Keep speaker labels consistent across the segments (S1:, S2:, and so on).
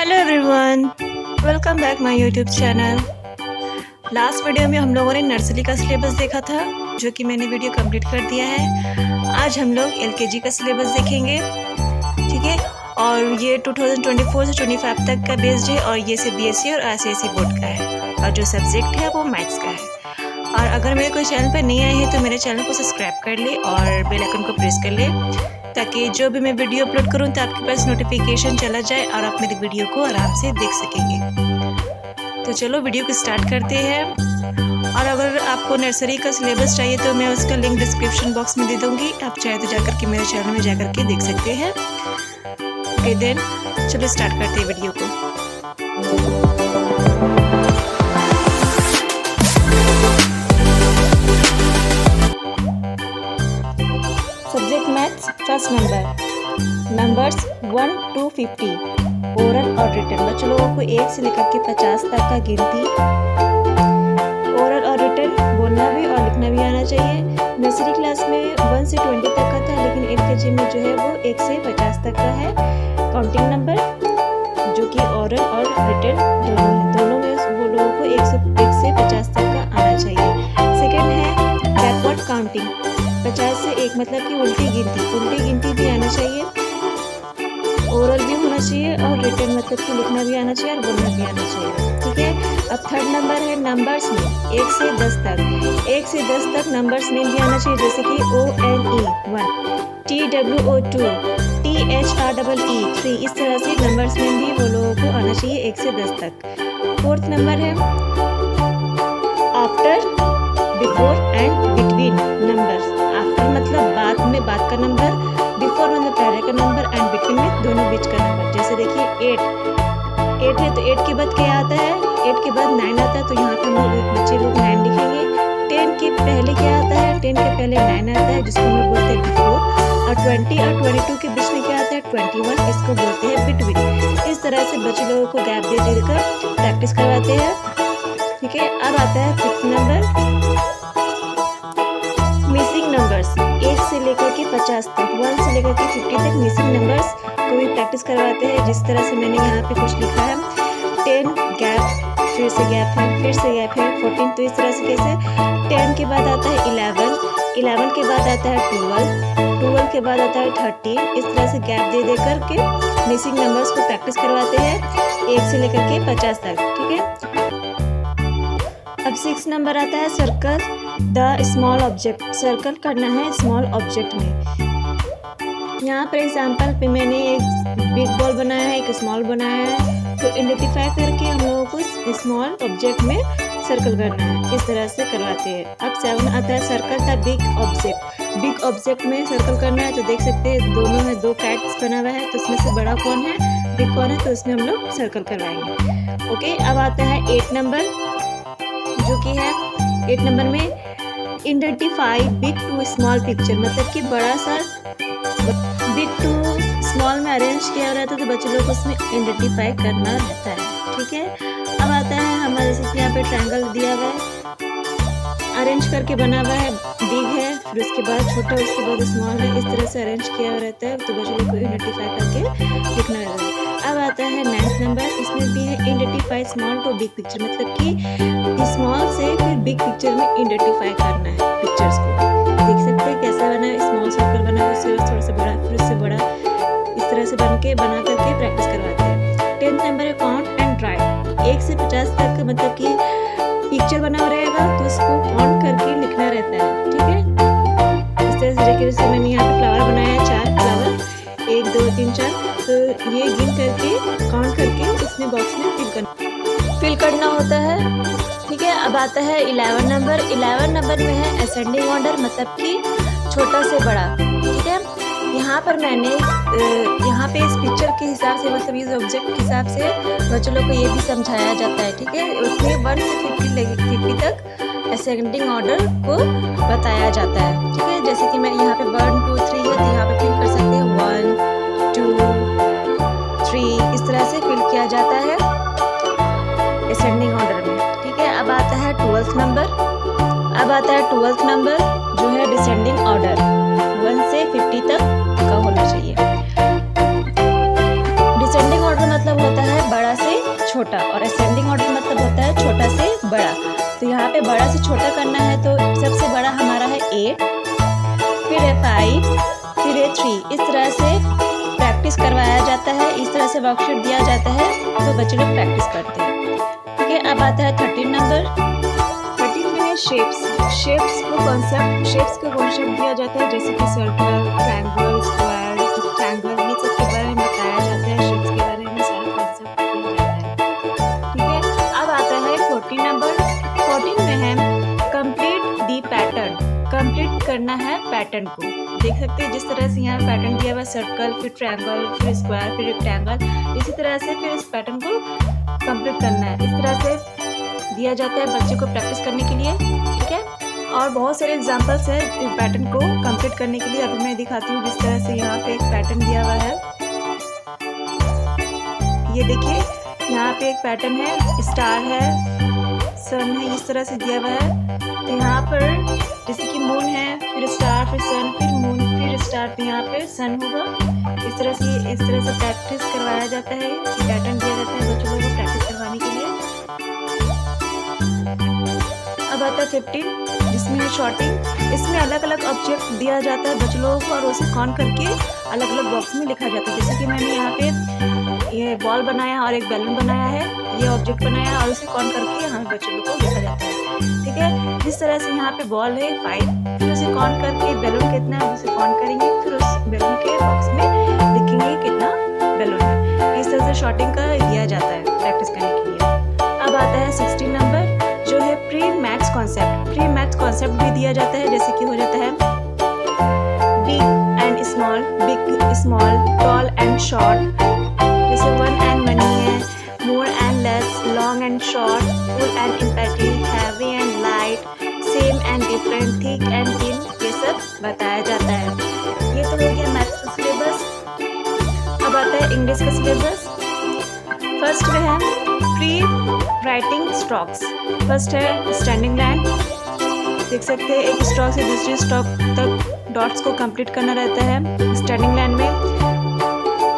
S1: Hello everyone, welcome back my YouTube channel. Last video में हम लोगों ने नर्सरी का सिलेबस देखा था, जो कि मैंने वीडियो कंप्लीट कर दिया है। आज हम लोग एलकेजी का सिलेबस देखेंगे, ठीक है। और ये 2024 से 25 तक का बेस्ड है, और ये सीबीएसई और आईसीएसई बोर्ड का है, और जो सब्जेक्ट है वो मैथ्स का है। और अगर मेरे कोई चैनल पर नहीं आए हैं तो मेरे चैनल को सब्सक्राइब कर ले और बेल आइकन को प्रेस कर ले, ताकि जो भी मैं वीडियो अपलोड करूं तो आपके पास नोटिफिकेशन चला जाए और आप मेरी वीडियो को आराम से देख सकेंगे। तो चलो वीडियो को स्टार्ट करते हैं। और अगर आपको नर्सरी का सिलेबस चाहिए तो मैं उसका लिंक डिस्क्रिप्शन बॉक्स में दे दूंगी, आप चाहे तो जाकर के मेरे चैनल में जाकर के देख सकते हैं। ओके देन, चलो स्टार्ट करते हैं वीडियो को। Subject maths, first numbers 1 to 50, oral और रिटन। बच्चों लोगों को 1 से लेकर के 50 तक का गिनती, ओरल और रिटन बोलना भी और लिखना भी आना चाहिए। नर्सरी क्लास में 1 से 20 तक का था, लेकिन एलकेजी में जो है वो 1 से 50 तक का है। काउंटिंग नंबर जो कि ओरल और रिटन दोनों में वो लोगों को 1 से 50 तक का आना चाहिए। सेकेंड है बैकवर्ड काउंटिंग, 50 से 1 मतलब कि उल्टी गिनती भी आना चाहिए, ओरल भी होना चाहिए, और रिटन मतलब कि लिखना भी आना चाहिए और बोलना भी आना चाहिए, ठीक है। अब थर्ड नंबर है नंबर्स में 1 से 10 तक। 1 से 10 तक नंबर्स नेम भी आना चाहिए, जैसे कि ONE 1, TWO 2, THREE 3। इस तरह से नंबर्स नेम भी वो लोगों को आना चाहिए 1 से 10 तक। फोर्थ नंबर है after, before and between numbers. After मतलब बाद में, बाद का नंबर, बिफोर मतलब पहले का नंबर, एंड बिटवीन में दोनों बीच का नंबर। जैसे देखिए 8 है तो 8 के बाद क्या आता है, 8 के बाद 9 आता है, तो यहाँ पर बच्चे लोग 9 लिखेंगे। 10 के पहले क्या आता है, 10 के पहले 9 आता है, जिसको हम लोग बोलते हैं बिफोर। और 20 और 22 के बीच में क्या आता है, 21, इसको बोलते हैं बिटवीन। इस तरह से बच्चे लोगों को गैप दे देकर प्रैक्टिस करवाते हैं, ठीक है। अब आता है फिफ्थ नंबर, मिसिंग नंबर्स 1 से लेकर के 50 तक, 1 से लेकर के 50 तक मिसिंग नंबर्स को भी प्रैक्टिस करवाते हैं। जिस तरह से मैंने यहाँ पे कुछ लिखा है, 10 गैप, फिर से गैप है, फिर से गैप है, 14। तो इस तरह से कैसे 10 के बाद आता है 11 के बाद आता है 12 के बाद आता है 13। इस तरह से गैप दे करके मिसिंग नंबर्स को प्रैक्टिस करवाते हैं 1 से लेकर के 50 तक, ठीक है। अब 6 नंबर आता है circle the small object. Circle करना है स्मॉल ऑब्जेक्ट में। यहाँ पर एग्जांपल पे मैंने एक बिग बॉल बनाया है, एक स्मॉल बनाया है, तो आइडेंटिफाई करके हम लोगों को स्मॉल ऑब्जेक्ट में सर्कल करना है, इस तरह से करवाते हैं। अब 7 आता है circle the big object. Big object में सर्कल करना है, तो देख सकते हैं दोनों है, 2 कैट्स बना हुआ है, तो उसमें से बड़ा कौन है, बिग कौन है, तो उसमें हम लोग सर्कल करवाएंगे। ओके, अब आता है 8 नंबर, जो कि है 8 नंबर में identify big to small picture, मतलब कि बड़ा सा बिग टू स्मॉल में अरेंज किया रहता है, तो बच्चे लोग को उसमें आइडेंटिफाई करना रहता है, ठीक है। अब आता है हमारे, जैसे कि यहाँ पे ट्रायंगल दिया हुआ है, अरेंज करके बना हुआ है, बिग है, फिर उसके बाद छोटा, उसके बाद स्मॉल है, इस तरह से अरेंज किया हुआ रहता है, तो बच्चे लोग को आइडेंटिफाई करके लिखना रहता है। अब आता है 9th नंबर, इसमें भी है identify small to big picture, मतलब कि स्मॉल से फिर बिग पिक्चर में आइडेंटिफाई करना है पिक्चर्स को। देख सकते हैं कैसा बना है, स्मॉल सर्कल बना है, उससे थोड़ा सा बड़ा, फिर उससे बड़ा, इस तरह से बना करके प्रैक्टिस करवाते हैं। 10th नंबर है काउंट एंड राइट। 1 से 50 तक का मतलब कि पिक्चर बना रहेगा, तो उसको काउंट करके लिखना रहता है, ठीक है। इस तरह से जैसे मैंने यहाँ पे फ्लावर बनाया है, 4 फ्लावर, 1 2 3 4, तो ये गिन करके काउंट करके उसमें बॉक्स में फिल करना होता है, ठीक है। अब आता है 11 नंबर। 11 नंबर में है असेंडिंग ऑर्डर, मतलब कि छोटा से बड़ा, ठीक है। यहाँ पर मैंने यहाँ पे इस पिक्चर के हिसाब से, मतलब इस ऑब्जेक्ट के हिसाब से बच्चों लोग को ये भी समझाया जाता है, ठीक है। उसमें 1 से 50 तक असेंडिंग ऑर्डर को बताया जाता है, ठीक है। जैसे कि मैं यहाँ पे 1 2 3 है, तो यहाँ पे फिल कर सकते हैं 1 2 3, इस तरह से फिल किया जाता है असेंडिंग ऑर्डर में, ठीक है। अब आता है 12th नंबर, जो है डिसेंडिंग ऑर्डर, 1 से 50 तक का होना चाहिए। डिसेंडिंग ऑर्डर मतलब होता है छोटा करना है तो सबसे बड़ा हमारा है 8, फिर है 5, फिर है 3। इस तरह से प्रैक्टिस करवाया जाता है, इस तरह से वर्कशीट दिया जाता है तो बच्चे लोग प्रैक्टिस करते हैं। ठीक है, अब आता है 13 नंबर। 13 में है शेप्स। शेप्स को कॉन्सेप्ट दिया जाता है, जैसे कि सर्कल, ट्रायंगल, स्क्वायर, रेक्टेंगल, ये सब के बारे में बताया जाता है। शेप्स के बारे में सारा कॉन्सेप्ट दिया जाता है। ठीक है, अब आता है 14 नंबर। 14 में है कंप्लीट दी पैटर्न। कंप्लीट करना है पैटर्न को। देख सकते हैं जिस तरह से यहाँ पैटर्न दिया हुआ, सर्कल, फिर ट्रायंगल, फिर स्क्वायर, फिर रेक्टेंगल, इसी तरह से फिर इस पैटर्न को कंप्लीट करना है। इस तरह से दिया जाता है बच्चे को प्रैक्टिस करने के लिए। ठीक है, और बहुत सारे एग्जांपल्स है पैटर्न को कंप्लीट करने के लिए। अभी मैं दिखाती हूँ जिस तरह से यहाँ पे एक पैटर्न दिया हुआ है। ये देखिए यहाँ पे एक पैटर्न है, स्टार है, सन है, इस तरह से दिया हुआ है। तो यहाँ पर जैसे कि मून है, फिर स्टार, फिर सन, फिर मून, फिर स्टार, तो यहाँ पे सन होगा। इस तरह से प्रैक्टिस करवाया जाता है। पैटर्न दिया जाता है बच्चों को प्रैक्टिस करवाने के लिए। अब आता है 15, जिसमें है शॉर्टिंग। इसमें अलग अलग ऑब्जेक्ट दिया जाता है बच्चों लोगों को और उसे काउंट करके अलग अलग बॉक्स में लिखा जाता है। जैसे कि मैंने यहाँ पे ये बॉल बनाया और एक बैलून बनाया है, ये ऑब्जेक्ट बनाया और उसे काउंट करके यहाँ बच्चों लोगों को लिखा जाता है। ठीक है, जिस तरह से यहाँ पे बॉल है 5, फिर उसे काउंट करके बैलून कितना है उसे काउंट करेंगे, फिर उस बैलून के बॉक्स में लिखेंगे कितना बैलून है। इस तरह से शॉर्टिंग का दिया जाता है प्रैक्टिस करने के लिए। अब आता है 16 नंबर, जो है pre maths concept. Pre maths concept भी दिया जाता है, जैसे कि हो जाता है big and small, big small, tall and short, जैसे वन एंड मनी है, more and less, long and short, full and empathy, heavy and light, same and different, thick and thin, ये सब बताया जाता है। ये तो हो गया मैथ्स का सिलेबस। अब आता है इंग्लिश का सिलेबस। फर्स्ट में है प्री राइटिंग स्ट्रोक्स। फर्स्ट है स्टैंडिंग लाइन। देख सकते हैं एक स्ट्रोक से दूसरी स्ट्रोक तक डॉट्स को कंप्लीट करना रहता है स्टैंडिंग लाइन में।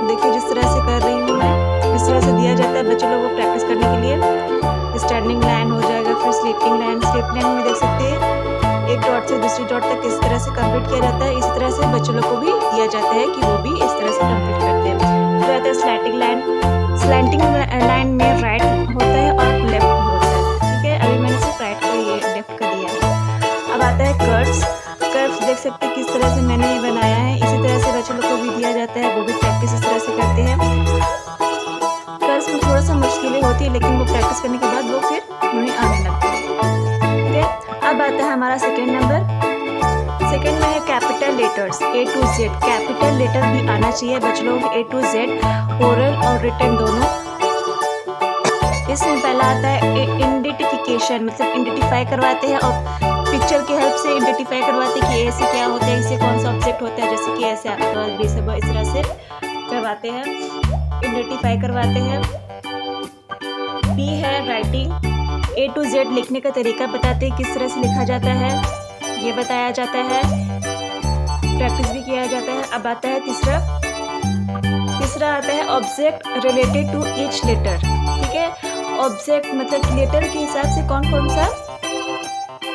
S1: देखिए जिस तरह से कर रही हूँ मैं, इस तरह से दिया जाता है बच्चों लोगों को प्रैक्टिस करने के लिए। स्टैंडिंग लाइन हो जाएगा, फिर स्लीपिंग लाइन। स्लीपिंग लाइन में देख सकते हैं एक डॉट से दूसरी डॉट तक इस तरह से कंप्लीट किया जाता है। इस तरह से बच्चों लोग को भी दिया जाता है कि वो भी इस तरह से कंप्लीट करते हैं। फिर आता है स्लैंटिंग लाइन। स्लैंटिंग लाइन में राइट होता है और लेफ्ट होता है। ठीक है, अभी मैंने सिर्फ राइट को ये लेफ्ट कर दिया है। अब आता है कर्व्स। कर्व्स देख सकते हैं किस तरह से मैंने ये बनाया है। इसी तरह से बच्चों लोग को भी दिया जाता है, वो भी प्रैक्टिस इस तरह से करते हैं। कर्व्स में थोड़ा सा मुश्किलें होती है, लेकिन वो प्रैक्टिस करने के बाद वो फिर उन्हें आने लगता है। ठीक है, अब आता है हमारा सेकेंड नंबर। सेकेंड में है capital letters A to Z। Capital letter भी आना चाहिए बच्चों लोग A to Z, ओरल और रिटन दोनों। इसमें पहला आता है आइडेंटिफिकेशन, मतलब आइडेंटिफाई करवाते हैं और पिक्चर की हेल्प से आइडेंटिफाई करवाते हैं कि ऐसे क्या होता है, इससे कौन सा ऑब्जेक्ट होता है, जैसे कि ऐसे एप्पल, बी सब इस तरह से करवाते हैं, आइडेंटिफाई करवाते हैं। बी है राइटिंग। A to Z लिखने का तरीका बताते हैं, किस तरह से लिखा जाता है ये बताया जाता है, प्रैक्टिस भी किया जाता है। अब आता है तीसरा आता है object related to each letter. ठीक है, ऑब्जेक्ट मतलब लेटर के हिसाब से कौन कौन सा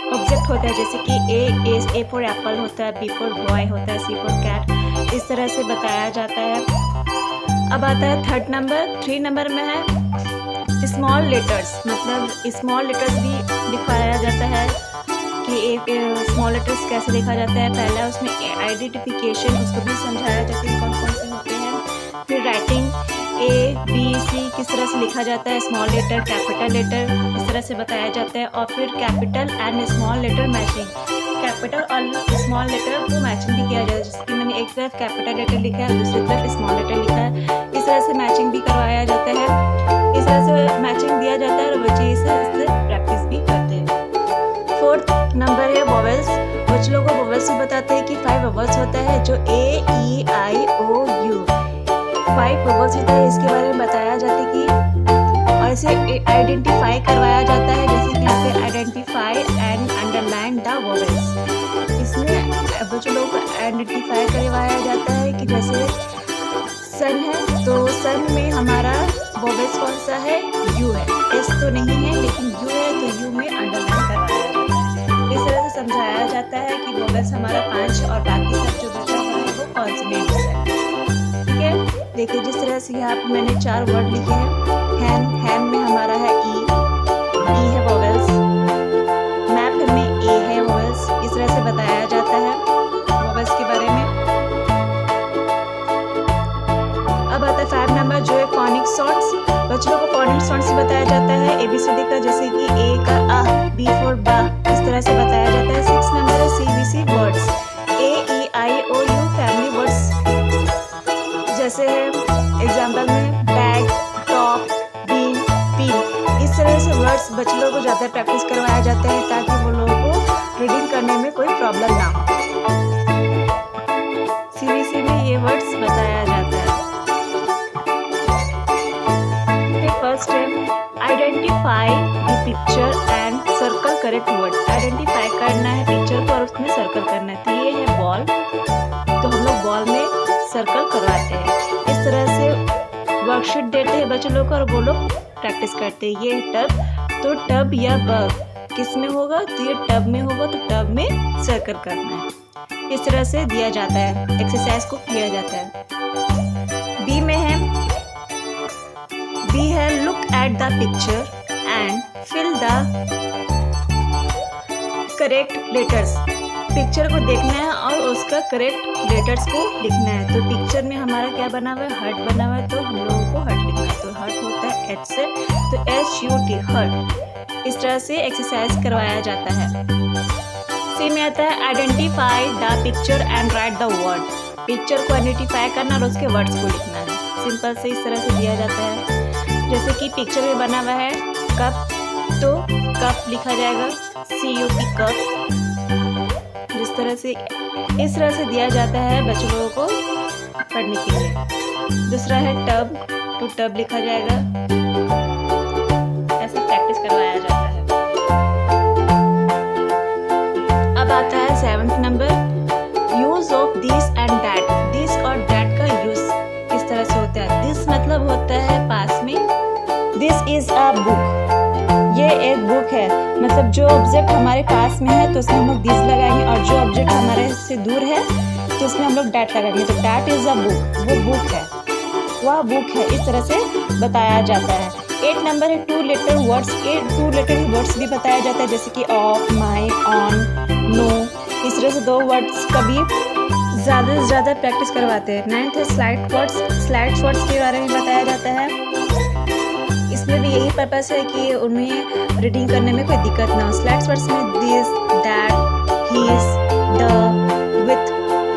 S1: ऑब्जेक्ट होता है, जैसे कि A फॉर एप्पल होता है, B फॉर बॉय होता है, C फॉर कैट, इस तरह से बताया जाता है। अब आता है थर्ड नंबर। 3 नंबर में है स्मॉल लेटर्स, मतलब स्मॉल लेटर्स भी दिखाया जाता है कि एक स्मॉल लेटर्स कैसे लिखा जाता है। पहला उसमें आइडेंटिफिकेशन, उसको भी समझाया जाता है कौन कौन से होते हैं। फिर राइटिंग A B C किस तरह से लिखा जाता है, स्मॉल लेटर, कैपिटल लेटर, इस तरह से बताया जाता है। और फिर capital and small letter matching, capital और स्मॉल लेटर को मैचिंग भी किया जाता है, जैसे कि मैंने एक तरफ कैपिटल लेटर लिखा है, दूसरी तरफ स्मॉल लेटर लिखा है, इस तरह से मैचिंग भी करवाया जाता है। इस तरह से मैचिंग दिया जाता है और बच्चे इससे प्रैक्टिस भी करते हैं। फोर्थ नंबर है वोवेल्स। बच्चों लोगों को वोवेल्स भी बताते हैं कि 5 वोवेल्स होता है, जो A E I O U 5 vowels होता है, इसके बारे में बताया जाता है कि और इसे आइडेंटिफाई करवाया जाता है, जैसे कि यहाँ पे identify and underline the vowels. इसमें बच्चों लोगों को आइडेंटिफाई करवाया जाता है कि जैसे सन है तो सन में हमारा वोवेल्स कौन सा है, U है। S तो नहीं है लेकिन U है, तो U में अंडरलाइन करवाया जाता है। वोवेल्स हमारा 5 और बाकी सब जो बचा हुआ है वो कॉन्सोनेंट्स है। ठीक है, देखिए जिस तरह से यहाँ पे मैंने 4 वर्ड लिखे हैं। हैन में हमारा है ई है वोवेल्स। मैप में ए है वोवेल्स। इस तरह से बताया जाता है वोवेल्स के बारे में। अब आता है 5 नंबर जो है फोनिक साउंड्स। बच्चों को फोनिक साउंड्स बताया जाता है ABCD का, जैसे कि ए का आ, बी फॉर बा, इस तरह से बताया जाता है। 6 नंबर है CBC words. AEIOU family words, जैसे है एग्जाम्पल में बैग, टॉप, बीन, पिन। इस तरह से वर्ड्स बच्चों को ज़्यादा प्रैक्टिस करवाया जाता है ताकि वो लोगों को रीडिंग करने में कोई प्रॉब्लम ना हो। CBC में ये वर्ड्स बताया जाता है। फर्स्ट है identify the picture and circle correct word. Identify करना है पिक्चर को और उसमें सर्कल करना है। तो ये है बॉल, तो हम लोग बॉल में सर्कल करवाते हैं। इस तरह से वर्कशीट देते हैं बच्चों लोग को और वो लोग प्रैक्टिस करते हैं। ये है टब, तो टब या बग किस में होगा, तो ये टब में होगा, तो टब में सर्कल करना है। इस तरह से दिया जाता है, एक्सरसाइज को किया जाता है। बी में है look at the picture and fill the correct letters. Picture को देखना है और उसका करेक्ट लेटर्स को लिखना है। तो पिक्चर में हमारा क्या बना हुआ है, हर्ट बना हुआ है, तो हम लोगों को हर्ट लिखना है। तो हर्ट होता है H से, तो HUT हर्ट। इस तरह से एक्सरसाइज करवाया जाता है। सी में आता है identify the picture and right the word. Picture को आइडेंटिफाई करना और उसके वर्ड्स को लिखना है। सिंपल से इस तरह से दिया जाता है। जैसे कि पिक्चर में बना हुआ है कप, तो कप लिखा जाएगा CUP कप। जिस तरह से इस तरह से दिया जाता है बच्चों लोगों को पढ़ने के लिए। दूसरा है टब, तो टब लिखा जाएगा। ऐसे प्रैक्टिस करवाया जाता है। अब आता है 7th number use of this and that. This और दैट का यूज किस तरह से होता है। दिस मतलब होता है पास में, दिस इज अ बुक, ये एक बुक है। मतलब जो ऑब्जेक्ट हमारे पास में है तो उसमें हम लोग दिस लगाएंगे, और जो ऑब्जेक्ट हमारे से दूर है तो उसमें हम लोग डैट लगाएंगे। तो डैट इज अ बुक, वो बुक है, वह बुक है। इस तरह से बताया जाता है। 8 नंबर है 2 लेटर वर्ड्स। 2 लेटर वर्ड्स भी बताया जाता है, जैसे कि ऑफ, माई, ऑन, नो। इस तरह से 2 वर्ड्स का भी ज़्यादा से ज़्यादा प्रैक्टिस करवाते हैं। 9th है स्लाइड वर्ड्स। स्लाइड वर्ड्स के बारे में बताया जाता है। इसमें भी यही पर्पस है कि उन्हें रीडिंग करने में कोई दिक्कत ना हो। स्लाइड वर्ड्स में this, that, his, the, with,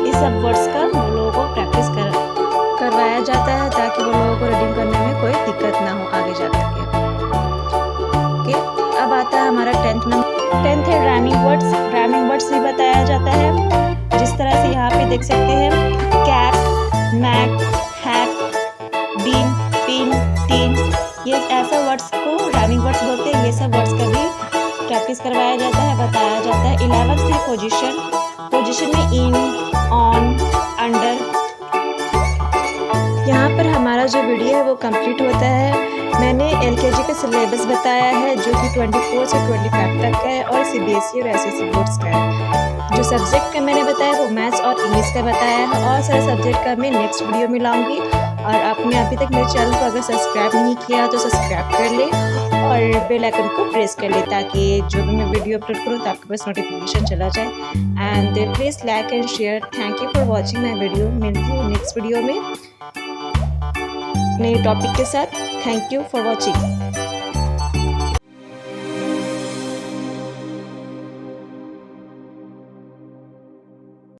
S1: इस सब वर्ड्स का वो लोगों को प्रैक्टिस करवाया जाता है ताकि वो लोगों को रीडिंग करने में कोई दिक्कत ना हो आगे जा करके। ओके, अब आता है हमारा 10th नंबर। 10th है राइमिंग वर्ड्स। राइमिंग वर्ड्स भी बताया जाता है। जिस तरह से यहाँ पे देख सकते हैं cap, mac, hat, bean, pin, tin, ये ऐसा वर्ड्स को राइमिंग वर्ड्स बोलते हैं। ये सब वर्ड्स का भी प्रैक्टिस करवाया जाता है, बताया जाता है। 11th है पोजीशन। पोजीशन में इन, ऑन, अंडर। यहाँ पर हमारा जो वीडियो है वो कंप्लीट होता है। मैंने LKG का सिलेबस बताया है जो कि 24 से 25 तक का है और CBSE और SSC बोर्ड्स का है। जो सब्जेक्ट का मैंने बताया वो मैथ्स और इंग्लिश का बताया है, और सारे सब्जेक्ट का मैं नेक्स्ट वीडियो में लाऊंगी। और आपने अभी तक मेरे चैनल को अगर सब्सक्राइब नहीं किया तो सब्सक्राइब कर ले और बेल आइकन को प्रेस कर ले ताकि जो भी मैं वीडियो अपलोड करूँ तो आपके पास नोटिफिकेशन चला जाए। And please like and share. Thank you for watching my video. मिलती हूँ नेक्स्ट वीडियो में नए टॉपिक के साथ। Thank you for watching.